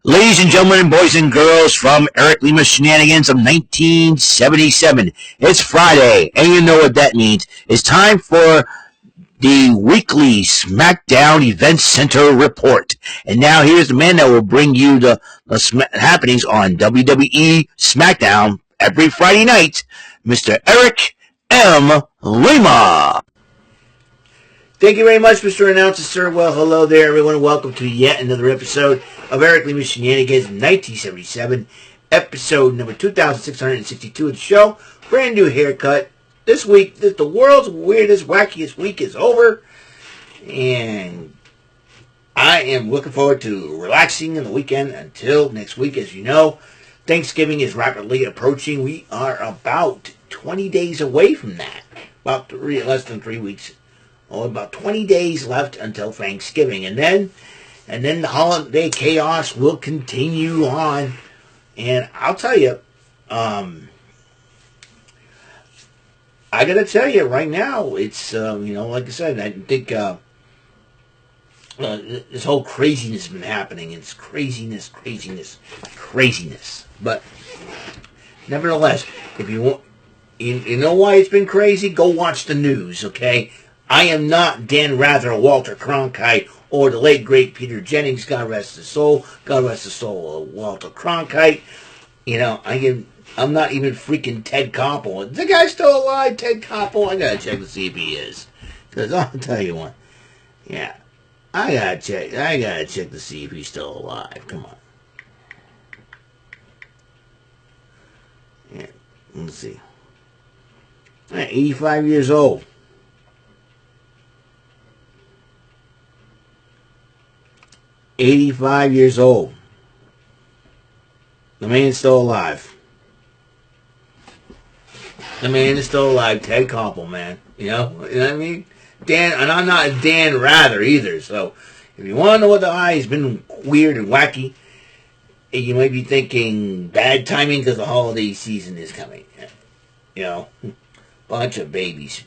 Ladies and gentlemen, boys and girls, from Eric Lima Shenanigans of 1977. It's Friday, and you know what that means. It's time for the weekly SmackDown Event Center report. And now here's the man that will bring you the happenings on WWE SmackDown every Friday night, Mr. Eric M. Lima. Thank you very much, Mr. Announcer, sir. Well, hello there, everyone. Welcome to yet another episode of Eric Lima Shenanigans 1977, episode number 2662 of the show. Brand new haircut. This week, the world's weirdest, wackiest week is over, and I am looking forward to relaxing on the weekend until next week. As you know, Thanksgiving is rapidly approaching. We are about 20 days away from that. Less than 3 weeks. About 20 days left until Thanksgiving, and then the holiday chaos will continue on. And I'll tell you, I gotta tell you right now, it's like I said, I think this whole craziness has been happening. It's craziness. But nevertheless, if you want, you know why it's been crazy? Go watch the news, okay? I am not Dan Rather, Walter Cronkite, or the late, great Peter Jennings, God rest his soul. God rest the soul of Walter Cronkite. I'm not even freaking Ted Koppel. Is the guy still alive, Ted Koppel? I gotta check to see if he is. Because I'll tell you what. Yeah. I gotta check to see if he's still alive. Come on. Yeah. Let's see. 85 years old. 85 years old. The man's still alive. The man is still alive. Ted Koppel, man. You know what I mean? Dan, and I'm not Dan Rather either. So, if you want to know what the eye has been weird and wacky, you might be thinking bad timing because the holiday season is coming. Bunch of babies.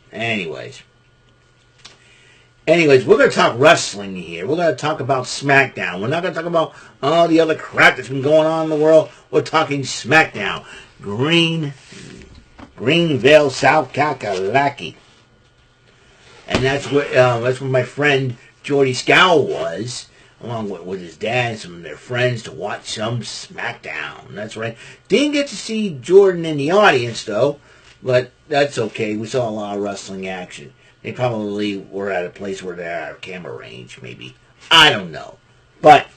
Anyways, we're going to talk wrestling here. We're going to talk about SmackDown. We're not going to talk about all the other crap that's been going on in the world. We're talking SmackDown. Greenville, South Kakalaki. And that's where my friend Jordy Scowl was, along with his dad and some of their friends, to watch some SmackDown. That's right. Didn't get to see Jordan in the audience, though, but that's okay. We saw a lot of wrestling action. They probably were at a place where they're out of camera range, maybe. I don't know. But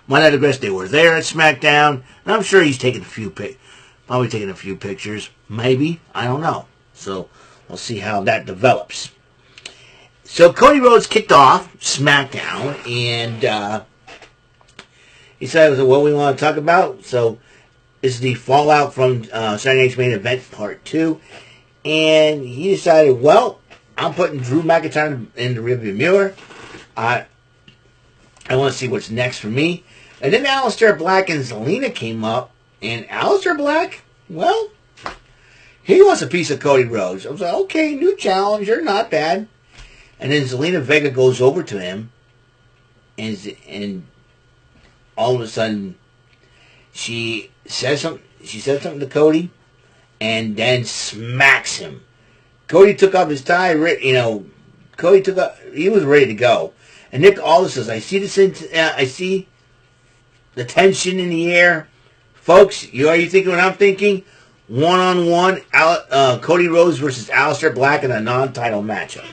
my I digress, they were there at SmackDown, and I'm sure he's taking probably taking a few pictures. Maybe. I don't know. So we'll see how that develops. So Cody Rhodes kicked off SmackDown, and he said, what we want to talk about. So this is the fallout from Saturday Night's Main Event Part 2. And he decided, well, I'm putting Drew McIntyre in the rearview mirror. I want to see what's next for me. And then Aleister Black and Zelina came up. And Aleister Black, well, he wants a piece of Cody Rhodes. I was like, okay, new challenger, not bad. And then Zelina Vega goes over to him. And all of a sudden, she says something to Cody. And then smacks him. Cody took off his tie, he was ready to go. And Nick Aldis says, I see the tension in the air. Folks, are you thinking what I'm thinking? One-on-one, Cody Rhodes versus Aleister Black in a non-title matchup.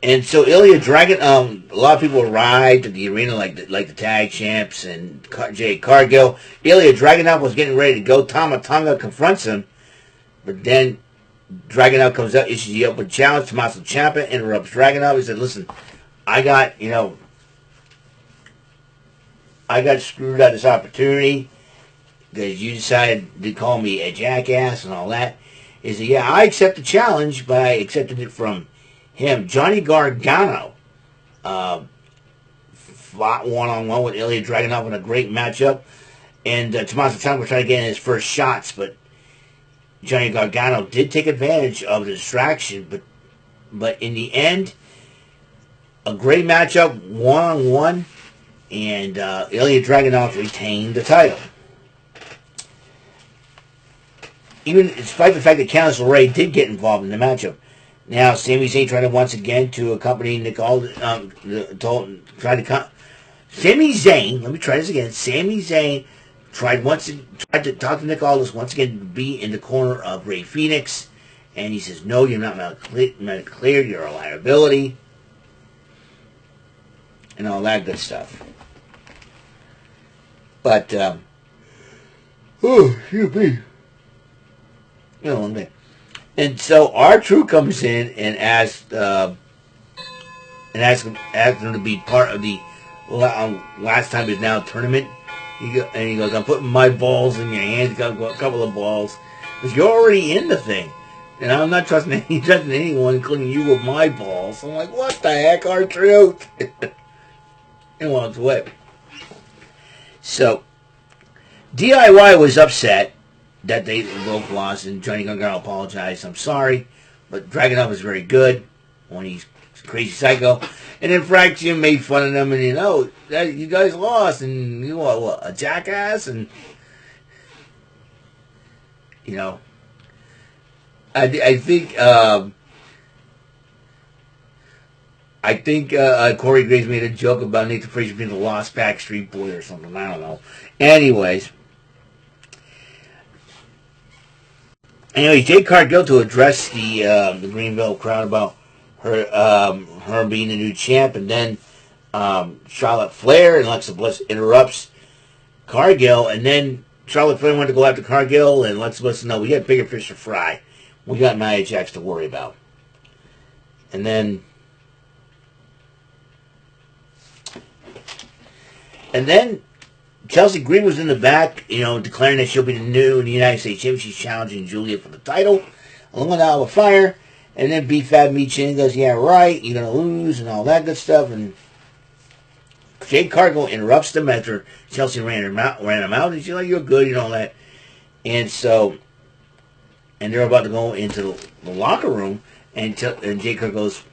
And so Ilya Dragon, a lot of people arrived at the arena like the tag champs and Jay Cargill. Ilya Dragunov was getting ready to go. Tama Tonga confronts him, but then Dragunov comes out, issues the open challenge. Tommaso Ciampa interrupts Dragunov. He said, "Listen, I got screwed out of this opportunity because you decided to call me a jackass and all that." He said, "Yeah, I accept the challenge, but I accepted it from him." Johnny Gargano fought one-on-one with Ilya Dragunov in a great matchup. And Tommaso Ciampa was trying to get in his first shots, but Johnny Gargano did take advantage of the distraction. But in the end, a great matchup, one-on-one, and Ilya Dragunov retained the title. Even despite the fact that Candice LeRae did get involved in the matchup. Now, Sami Zayn tried once again to accompany Nick Aldis, Sami Zayn, let me try this again. Sami Zayn tried to talk to Nick Aldis once again to be in the corner of Rey Fenix, and he says, no, you're not medically cleared, you're a liability, and all that good stuff. But, excuse me. And so R-Truth comes in and asks him to be part of the last time is now tournament. He goes, I'm putting my balls in your hands. Got a couple of balls because you're already in the thing, and I'm not trusting anyone, including you, with my balls. I'm like, what the heck, R-Truth? And walks away. So DIY was upset that they both lost, and Johnny Gargano apologized. I'm sorry, but Dragunov is very good when he's crazy psycho. And then Frank Jim made fun of them, and that you guys lost, and you what, a jackass, and I think Corey Graves made a joke about Nathan Frazier being the lost Backstreet Boy or something. I don't know. Anyways. Anyway, Jade Cargill to address the Greenville crowd about her being the new champ, and then Charlotte Flair and Alexa Bliss interrupts Cargill, and then Charlotte Flair went to go after Cargill, and Alexa Bliss said, no, we got bigger fish to fry. We got Nia Jax to worry about. And then Chelsea Green was in the back, declaring that she'll be the new United States champion. She's challenging Julia for the title, along with Alba Fire. And then B-Fab meets in and goes, yeah, right, you're going to lose, and all that good stuff. And Jade Cargill interrupts them after Chelsea ran him out, and she's like, you're good, and all that. And so, and they're about to go into the locker room, and Jade Cargill goes,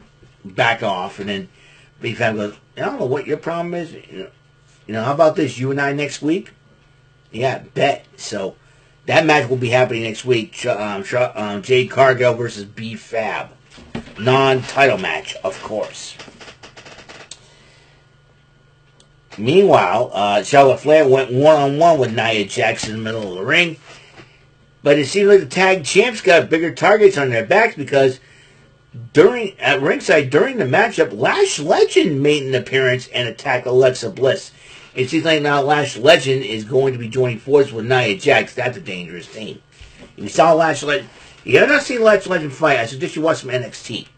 back off, and then B-Fab goes, I don't know what your problem is, how about this, you and I next week? Yeah, bet. So that match will be happening next week. Jade Cargill versus B-Fab. Non-title match, of course. Meanwhile, Charlotte Flair went one-on-one with Nia Jax in the middle of the ring. But it seems like the tag champs got bigger targets on their backs because at ringside during the matchup, Lash Legend made an appearance and attacked Alexa Bliss. It seems like now Lash Legend is going to be joining forces with Nia Jax. That's a dangerous team. If you saw Lash Legend, you have not seen Lash Legend fight, I suggest you watch some NXT.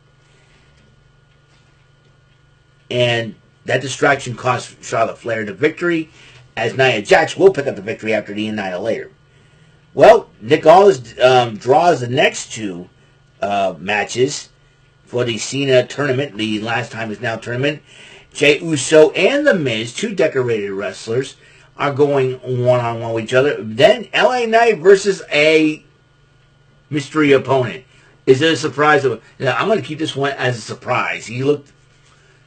And that distraction cost Charlotte Flair the victory, as Nia Jax will pick up the victory after the Annihilator. Well, Nick Aldis draws the next two matches for the Cena tournament, the last time is now tournament. Jey Uso and The Miz, two decorated wrestlers, are going one-on-one with each other. Then LA Knight versus a mystery opponent. Is it a surprise? I'm going to keep this one as a surprise.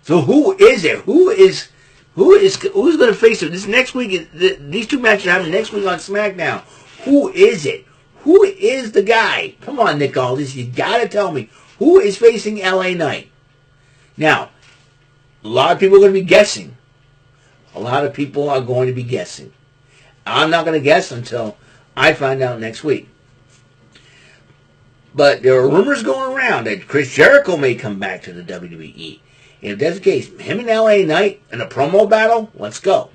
So who is it? Who's going to face him? This next week, these two matches are happening next week on SmackDown. Who is it? Who is the guy? Come on, Nick Aldis, you got to tell me. Who is facing LA Knight? Now, a lot of people are going to be guessing. I'm not going to guess until I find out next week. But there are rumors going around that Chris Jericho may come back to the WWE. If that's the case, him and LA Knight in a promo battle, let's go.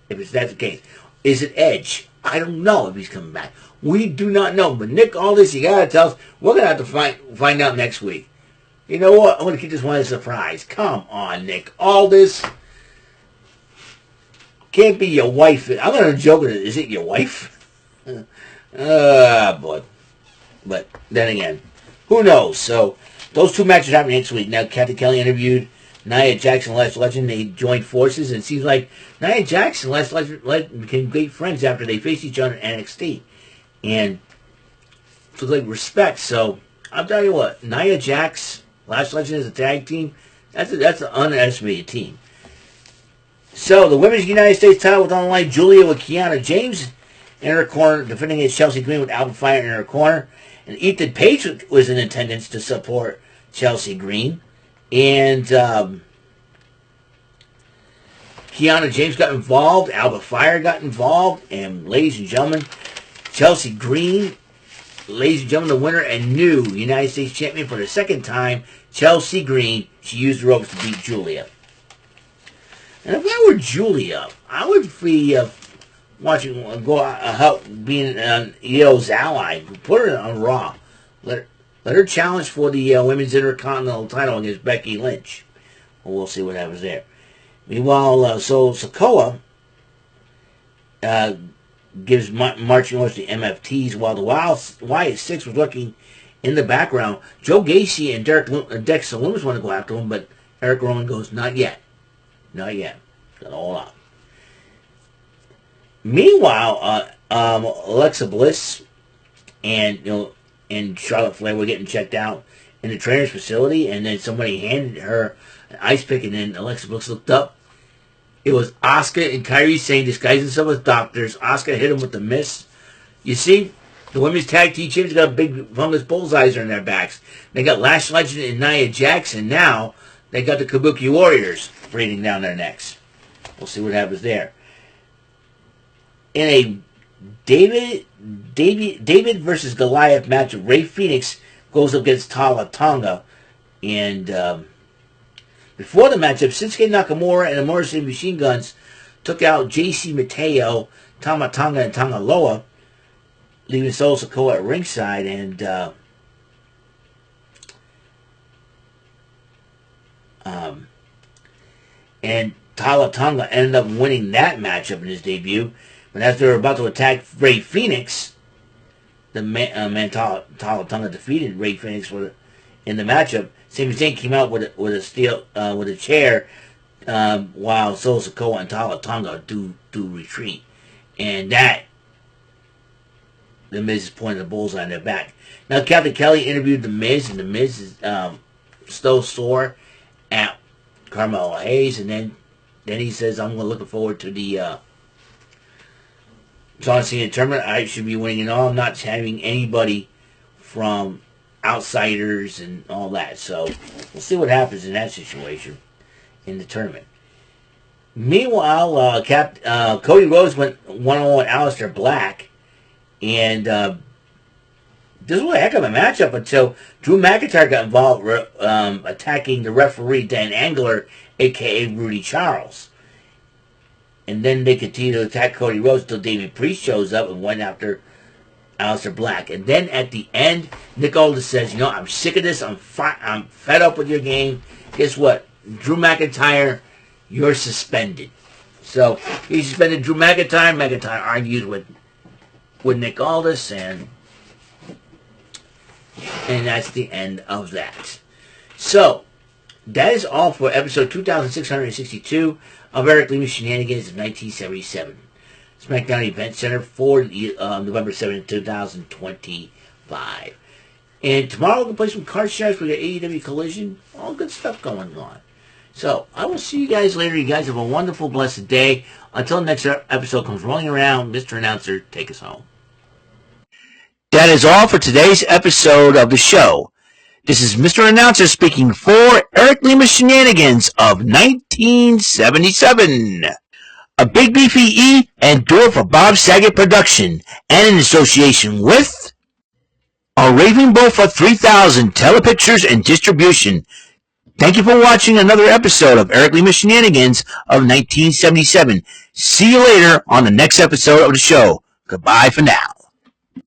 If that's the case. Is it Edge? I don't know if he's coming back. We do not know. But Nick Aldis, you got to tell us. We're going to have to find out next week. You know what? I'm going to keep this one as a surprise. Come on, Nick Aldis. Can't be your wife. I'm going to joke with it. Is it your wife? Boy. But then again, who knows? So, those two matches happen next week. Now, Kathy Kelly interviewed Nia Jax and Lash Legend. They joined forces, and it seems like Nia Jax and Lash Legend became great friends after they faced each other in NXT. And so, like, respect. So, I'll tell you what, Nia Jax, Lash Legend as a tag team, That's an underestimated team. So the Women's United States title was on the line. Julia with Kiana James in her corner, defending against Chelsea Green with Alba Fire in her corner. And Ethan Page was in attendance to support Chelsea Green. And Kiana James got involved. Alba Fire got involved. And ladies and gentlemen, Chelsea Green, ladies and gentlemen, the winner and new United States champion for the second time, Chelsea Green. She used the ropes to beat Julia. And if I were Julia, I would be watching, help being Io's ally. Put her on Raw. Let her challenge for the Women's Intercontinental title against Becky Lynch. Well, we'll see what happens there. Meanwhile, so Sikoa gives marching orders to MFTs while the Wyatt Six was looking in the background. Joe Gacy and Dexter Loomis want to go after him, but Eric Rowan goes, not yet. Not yet. Got all out. Meanwhile, Alexa Bliss and Charlotte Flair were getting checked out in the trainer's facility, and then somebody handed her an ice pick, and then Alexa Bliss looked up. It was Asuka and Kairi Sane disguising themselves as doctors. Asuka hit him with the mist. You see, the women's tag team champions got big fungus bullseyes on their backs. They got Lash Legend and Nia Jackson. Now they got the Kabuki Warriors breathing down their necks. We'll see what happens there. In a David versus Goliath match, Rey Fenix goes up against Tala Tonga. And before the matchup, Shinsuke Nakamura and the Motor City Machine Guns took out JC Mateo, Tama Tonga, and Tonga Loa, leaving Solo Sikoa at ringside. And Tala Tonga ended up winning that matchup in his debut. But as they were about to attack Rey Fenix, the man Tala Tonga defeated Rey Fenix in the matchup. Sami Zayn came out with a chair, while Solo Sikoa and Tala Tonga do retreat, and that the Miz is pointing the bullseye on their back. Now Captain Kelly interviewed the Miz, and the Miz is still sore at Carmelo Hayes, and then he says, "I'm looking forward to the John Cena tournament. I should be winning it all. I'm not having anybody from outsiders and all that." So we'll see what happens in that situation in the tournament. Meanwhile, Cody Rhodes went one-on-one with Aleister Black, and this was a heck of a matchup until Drew McIntyre got involved attacking the referee Dan Angler, a.k.a. Rudy Charles. And then they continued to attack Cody Rhodes until David Priest shows up and went after Aleister Black. And then at the end, Nick Aldis says, I'm sick of this. I'm fed up with your game. Guess what? Drew McIntyre, you're suspended. So he suspended Drew McIntyre. McIntyre argued with Nick Aldis, and that's the end of that. So that is all for episode 2662 of Eric Lima Shenanigans of 1977. SmackDown Event Center for November 7th, 2025. And tomorrow we're going to play some card shots. We got AEW Collision. All good stuff going on. So I will see you guys later. You guys have a wonderful, blessed day. Until next episode comes rolling around, Mr. Announcer, take us home. That is all for today's episode of the show. This is Mr. Announcer speaking for Eric Lima Shenanigans of 1977. A Big Beefy E and do it for Bob Saget production, and in association with a Raving Bull for 3000 telepictures and distribution. Thank you for watching another episode of Eric Lima Shenanigans of 1977. See you later on the next episode of the show. Goodbye for now.